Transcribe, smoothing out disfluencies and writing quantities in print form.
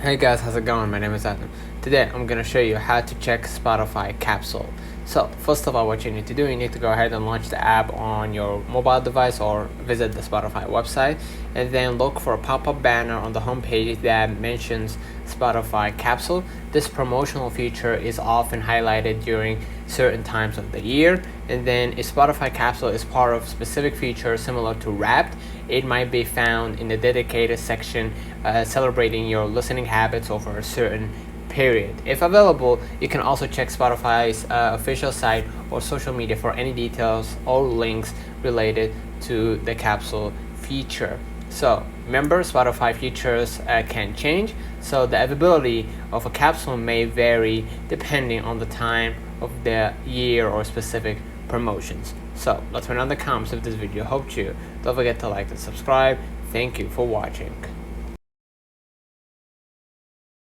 Hey guys, how's it going? My name is Adam. Today I'm going to show you how to check Spotify capsule. So first of all, what you need to do, you need to go ahead and launch the app on your mobile device or visit the Spotify website, and then look for a pop-up banner on the home page that mentions Spotify capsule. This promotional feature is often highlighted during certain times of the year, and then if Spotify capsule is part of specific feature similar to Wrapped, it might be found in the dedicated section celebrating your listening habits over a certain period. If available, you can also check Spotify's official site or social media for any details or links related to the capsule feature. So remember, Spotify features can change, so the availability of a capsule may vary depending on the time of the year or specific promotions. So let me know in the comments if this video helped you. Don't forget to like and subscribe. Thank you for watching.